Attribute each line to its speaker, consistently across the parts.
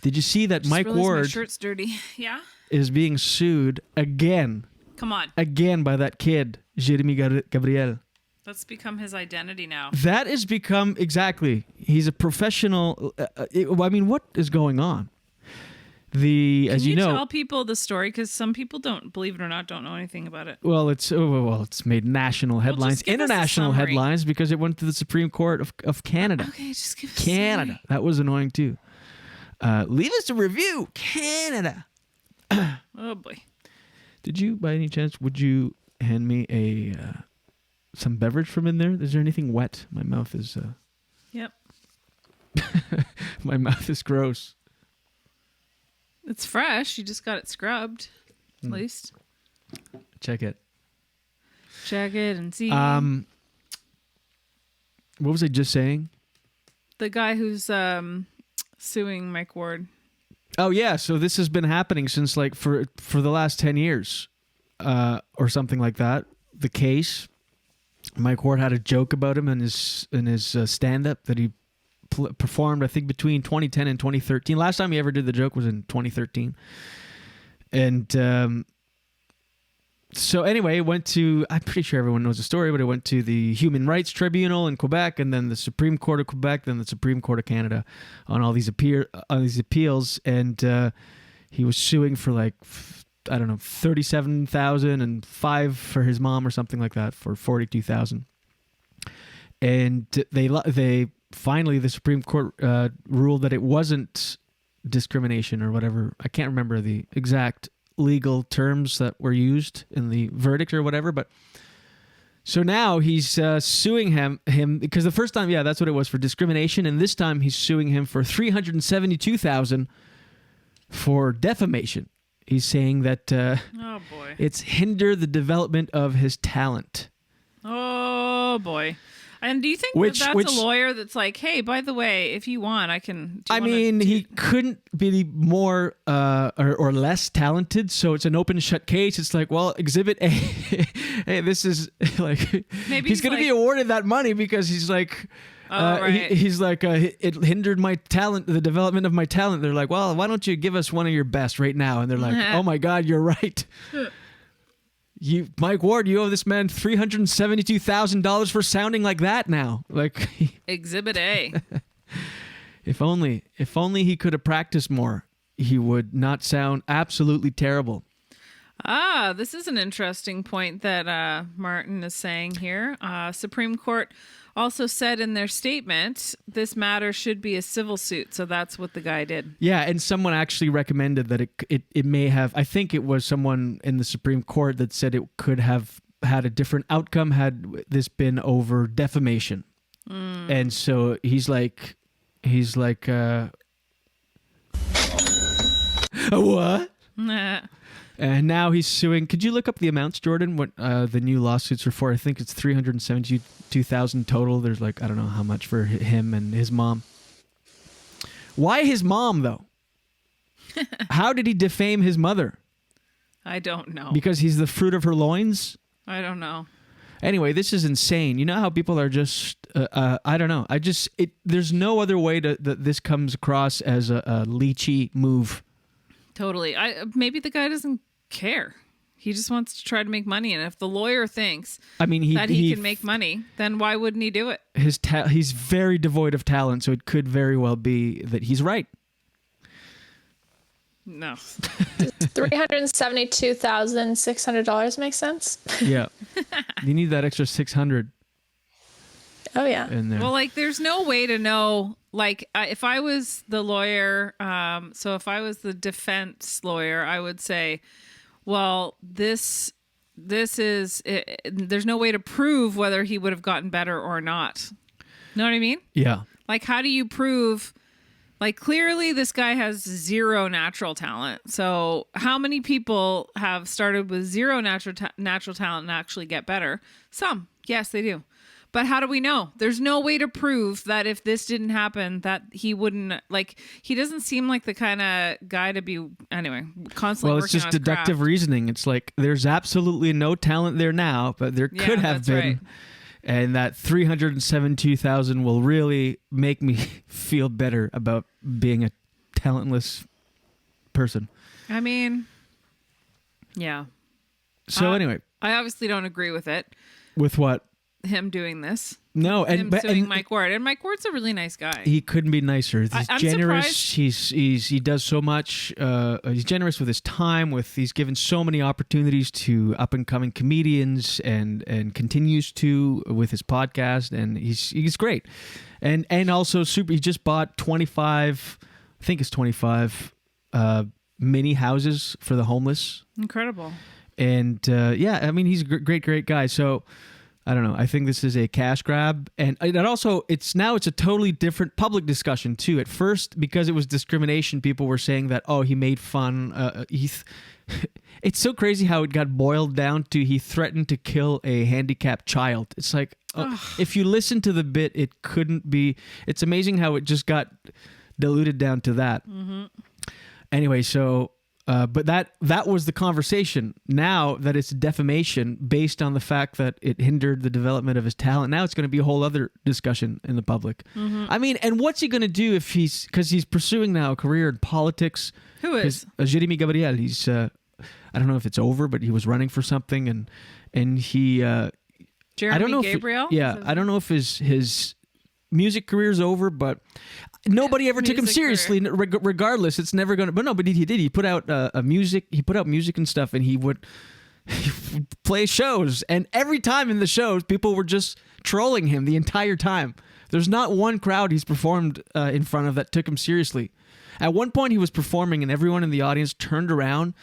Speaker 1: Did you see that Mike Ward
Speaker 2: my shirt's dirty. Yeah.
Speaker 1: is being sued again?
Speaker 2: Come on.
Speaker 1: Again by that kid, Jérémy Gabriel.
Speaker 2: That's become his identity now.
Speaker 1: That has become, exactly. He's a professional. I mean, what is going on? As you know,
Speaker 2: tell people the story? Because some people don't, believe it or not, don't know anything about it.
Speaker 1: Well, it's made national headlines, international headlines, because it went to the Supreme Court of Canada.
Speaker 2: Okay, just give us
Speaker 1: Canada. That was annoying too. Leave us a review, Canada.
Speaker 2: Oh boy.
Speaker 1: Did you, by any chance, would you hand me some beverage from in there? Is there anything wet? My mouth is.
Speaker 2: Yep.
Speaker 1: My mouth is gross.
Speaker 2: It's fresh. You just got it scrubbed, at least.
Speaker 1: Check it.
Speaker 2: Check it and see.
Speaker 1: What was I just saying?
Speaker 2: The guy who's suing Mike Ward.
Speaker 1: Oh yeah, so this has been happening since like for the last 10 years, or something like that. The case. Mike Ward had a joke about him in his stand-up that he performed, I think, between 2010 and 2013. Last time he ever did the joke was in 2013. And so anyway, it went to, I'm pretty sure everyone knows the story, but it went to the Human Rights Tribunal in Quebec, and then the Supreme Court of Quebec, then the Supreme Court of Canada on all these appeals. And he was suing for like, I don't know, $37,000 and $5,000 for his mom or something like that, for $42,000. And they finally, the Supreme Court ruled that it wasn't discrimination or whatever. I can't remember the exact legal terms that were used in the verdict or whatever. But so now he's suing him because the first time, yeah, that's what it was, for discrimination, and this time he's suing him for $372,000 for defamation. He's saying that
Speaker 2: oh boy,
Speaker 1: it's hindered the development of his talent.
Speaker 2: Oh boy. And do you think that's a lawyer that's like, hey, by the way, if you want, I can...
Speaker 1: He couldn't be more or less talented, so it's an open shut case. It's like, well, Exhibit A, hey, this is like... Maybe he's going to be awarded that money because he's like...
Speaker 2: right.
Speaker 1: He's like, it hindered my talent, the development of my talent. They're like, well, why don't you give us one of your best right now? And they're like, oh my God, you're right. Mike Ward, you owe this man $372,000 for sounding like that now. Like
Speaker 2: Exhibit A.
Speaker 1: If only he could have practiced more, he would not sound absolutely terrible.
Speaker 2: This is an interesting point that Martin is saying here. Supreme Court also said in their statement, this matter should be a civil suit. So that's what the guy did. Yeah,
Speaker 1: and someone actually recommended that it may have, I think it was someone in the Supreme Court that said it could have had a different outcome had this been over defamation. And so he's like, what? And now he's suing. Could you look up the amounts, Jordan? What the new lawsuits are for? I think it's $372,000 total. There's like, I don't know how much for him and his mom. Why his mom though? How did he defame his mother?
Speaker 2: I don't know.
Speaker 1: Because he's the fruit of her loins?
Speaker 2: I don't know.
Speaker 1: Anyway, this is insane. You know how people are just, I don't know. There's no other way that this comes across as a leechy move.
Speaker 2: Totally. Maybe the guy doesn't care. He just wants to try to make money. And if the lawyer thinks that he can make money, then why wouldn't he do it?
Speaker 1: He's very devoid of talent, so it could very well be that he's right.
Speaker 2: No.
Speaker 3: $372,600 make sense?
Speaker 1: Yeah. You need that extra $600.
Speaker 3: Oh, yeah.
Speaker 1: In there.
Speaker 2: Well, like, there's no way to know. Like, if I was the lawyer, so if I was the defense lawyer, I would say, well, this is, there's no way to prove whether he would have gotten better or not. Know what I mean?
Speaker 1: Yeah.
Speaker 2: Like, how do you prove, like, clearly this guy has zero natural talent. So how many people have started with zero natural talent and actually get better? Some. Yes, they do. But how do we know? There's no way to prove that if this didn't happen, that he wouldn't, like, he doesn't seem like the kind of guy to be, anyway, constantly working on his craft.
Speaker 1: Well, it's just deductive reasoning. It's like, there's absolutely no talent there now, but there could have been. Right. And that $372,000 will really make me feel better about being a talentless person.
Speaker 2: I mean, yeah.
Speaker 1: So anyway,
Speaker 2: I obviously don't agree with it.
Speaker 1: with what?
Speaker 2: Him doing this.
Speaker 1: No,
Speaker 2: Him suing Mike Ward. And Mike Ward's a really nice guy.
Speaker 1: he couldn't be nicer. He's
Speaker 2: I'm
Speaker 1: generous.
Speaker 2: surprised.
Speaker 1: He does so much. He's generous with his time. He's given so many opportunities to up and coming comedians, and continues to with his podcast. And he's great. And also super. He just bought 25. I think it's 25 mini houses for the homeless.
Speaker 2: Incredible.
Speaker 1: And yeah, I mean, he's a great guy. So I don't know. I think this is a cash grab, and also it's a totally different public discussion too. At first, because it was discrimination, people were saying that he made fun. It's so crazy how it got boiled down to he threatened to kill a handicapped child. It's like if you listen to the bit, it couldn't be. It's amazing how it just got diluted down to that. Mm-hmm. Anyway, so. But that was the conversation. Now that it's defamation based on the fact that it hindered the development of his talent, now it's going to be a whole other discussion in the public. Mm-hmm. I mean, and what's he going to do because he's pursuing now a career in politics?
Speaker 2: Who is?
Speaker 1: Jérémy Gabriel. He's I don't know if it's over, but he was running for something, and he.
Speaker 2: Jérémy
Speaker 1: I don't know
Speaker 2: Gabriel.
Speaker 1: I don't know if his music career's over, but nobody ever took him seriously. Regardless, it's never gonna. But he did. He put out music. He put out music and stuff, and he would play shows. And every time in the shows, people were just trolling him the entire time. There's not one crowd he's performed in front of that took him seriously. At one point, he was performing, and everyone in the audience turned around,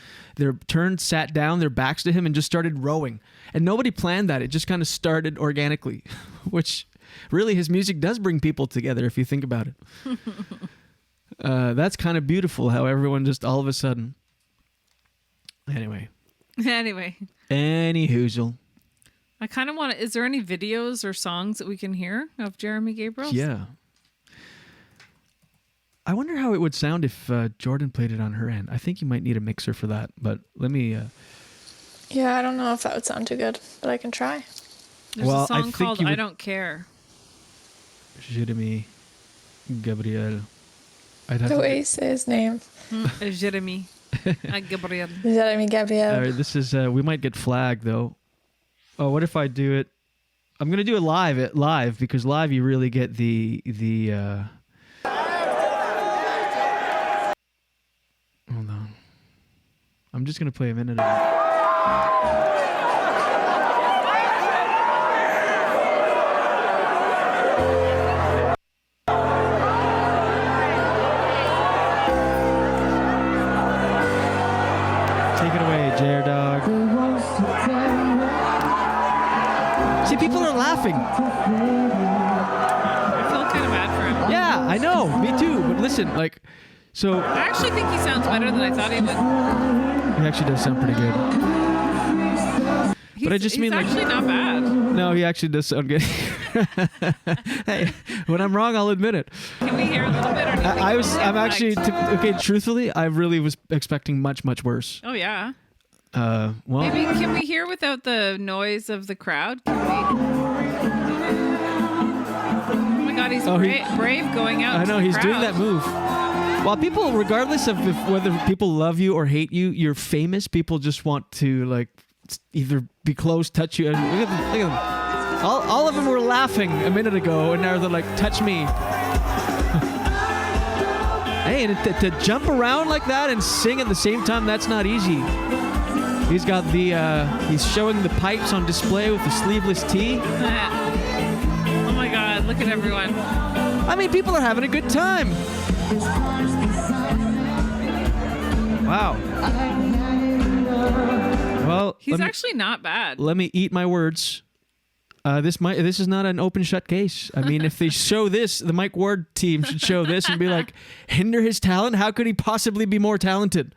Speaker 1: sat down, their backs to him, and just started rowing. And nobody planned that. It just kind of started organically, which. Really, his music does bring people together if you think about it. That's kind of beautiful how everyone just all of a sudden. Anyway. Any hoozle.
Speaker 2: I kind of want to. Is there any videos or songs that we can hear of Jérémy Gabriel?
Speaker 1: Yeah. I wonder how it would sound if Jordan played it on her end. I think you might need a mixer for that, but let me.
Speaker 3: Yeah, I don't know if that would sound too good, but I can try.
Speaker 2: There's a song called I Don't Care.
Speaker 1: Jérémy Gabriel.
Speaker 3: The way you say his name.
Speaker 2: Jérémy Gabriel.
Speaker 3: Jérémy Gabriel.
Speaker 1: All right, this is, we might get flagged though. Oh, what if I do it? I'm going to do it live because live you really get the hold on. I'm just going to play a minute of it. Take it away, Jer Dog. See, people are laughing.
Speaker 2: I feel kind of bad for him.
Speaker 1: Yeah, I know. Me too. But listen, so...
Speaker 2: I actually think he sounds better than I thought he would.
Speaker 1: He actually does sound pretty good. But I just mean
Speaker 2: he's actually not bad.
Speaker 1: No, he actually does sound good. Hey, when I'm wrong, I'll admit it.
Speaker 2: Can we hear a little bit? Or do you think
Speaker 1: I'm actually, okay, truthfully, I really was expecting much, much worse.
Speaker 2: Oh, yeah.
Speaker 1: Well.
Speaker 2: Maybe, can we hear without the noise of the crowd? Can we? Oh my God, he's brave going out.
Speaker 1: I know, he's doing that move. While people, regardless of whether people love you or hate you, you're famous. People just want to, either be close, touch you. Look at them. All of them were laughing a minute ago, and now they're like, touch me. Hey, and to jump around like that and sing at the same time, that's not easy. He's got he's showing the pipes on display with the sleeveless tee.
Speaker 2: Oh my God, look at everyone.
Speaker 1: I mean, people are having a good time. Wow. Well,
Speaker 2: he's actually not bad.
Speaker 1: Let me eat my words. This is not an open shut case. I mean, if they show this, the Mike Ward team should show this and be like, hinder his talent? How could he possibly be more talented?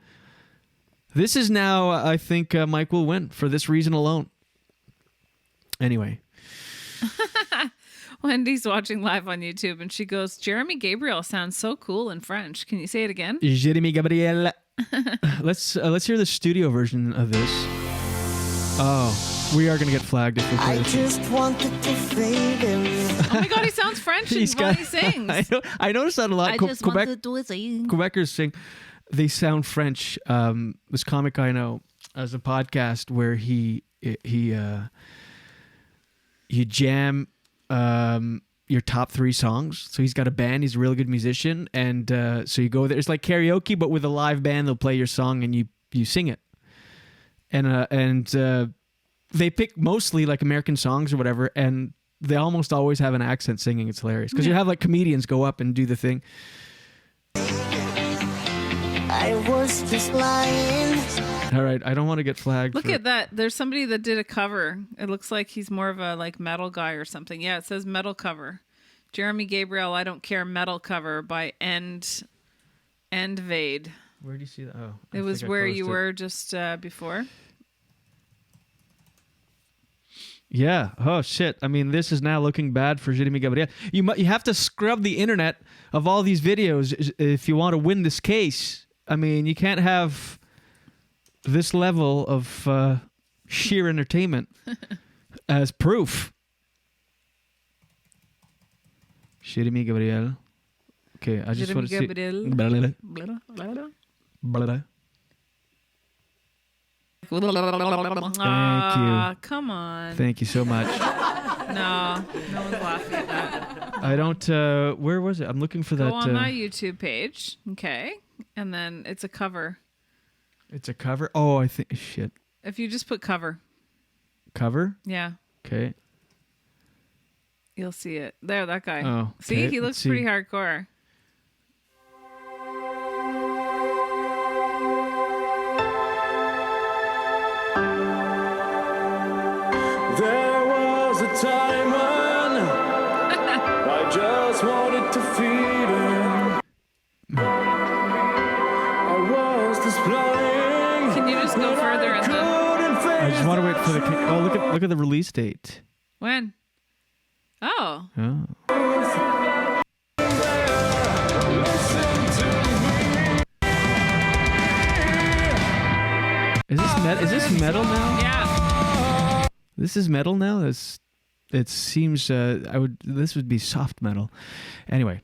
Speaker 1: This is now, I think Mike will win for this reason alone. Anyway.
Speaker 2: Wendy's watching live on YouTube and she goes, Jérémy Gabriel sounds so cool in French. Can you say it again?
Speaker 1: Jérémy Gabriel. Let's hear the studio version of this. Oh. We are gonna get flagged if we play
Speaker 4: I
Speaker 1: this.
Speaker 4: just wanted to fade in.
Speaker 2: Oh my god, he sounds French while he sings.
Speaker 1: I noticed that a lot. Quebecers sing. They sound French. This comic I know has a podcast where you jam your top 3 songs. So he's got a band. He's a really good musician, and so you go there. It's like karaoke, but with a live band. They'll play your song and you sing it. And they pick mostly like American songs or whatever, and they almost always have an accent singing. It's hilarious because you have like comedians go up and do the thing.
Speaker 4: I was just lying.
Speaker 1: All right, I don't want to get flagged.
Speaker 2: Look at that. There's somebody that did a cover. It looks like he's more of a like metal guy or something. Yeah, it says metal cover. Jérémy Gabriel, I Don't Care metal cover by End Vade.
Speaker 1: Where do you see that? Oh,
Speaker 2: It was where you were just before.
Speaker 1: Yeah. Oh shit. I mean, this is now looking bad for Jérémy Gabriel. You have to scrub the internet of all these videos if you want to win this case. I mean, you can't have this level of sheer entertainment as proof. Jérémy Gabriel. Okay, I just want to see.
Speaker 2: Gabriel.
Speaker 1: Thank you.
Speaker 2: Come on.
Speaker 1: Thank you so much.
Speaker 2: No one's laughing at that.
Speaker 1: I don't. Where was it? I'm looking for that.
Speaker 2: Go on my YouTube page. Okay. And then it's a cover.
Speaker 1: It's a cover. Oh, I think shit.
Speaker 2: If you just put cover.
Speaker 1: Cover.
Speaker 2: Yeah.
Speaker 1: Okay.
Speaker 2: You'll see it. There, that guy.
Speaker 1: Oh, okay.
Speaker 2: See, he looks pretty hardcore.
Speaker 5: There was a time when I just wanted to feed him. I was displaying.
Speaker 2: Can you just go further in the...
Speaker 1: I just want to wait for the. Oh, look at the release date.
Speaker 2: When? Oh.
Speaker 1: Oh. Is this metal now?
Speaker 2: Yeah.
Speaker 1: This is metal now. It seems this would be soft metal. Anyway,